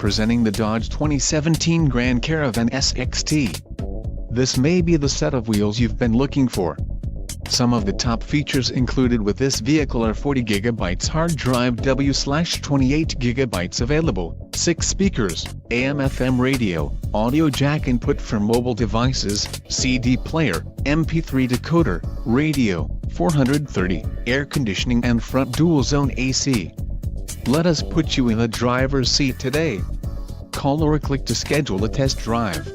Presenting the Dodge 2017 Grand Caravan SXT. This may be the set of wheels you've been looking for. Some of the top features included with this vehicle are 40GB hard drive W/28GB available, 6 speakers, AM/FM radio, audio jack input for mobile devices, CD player, MP3 decoder, radio, 430, air conditioning and front dual-zone AC. Let us put you in the driver's seat today. Call or click to schedule a test drive.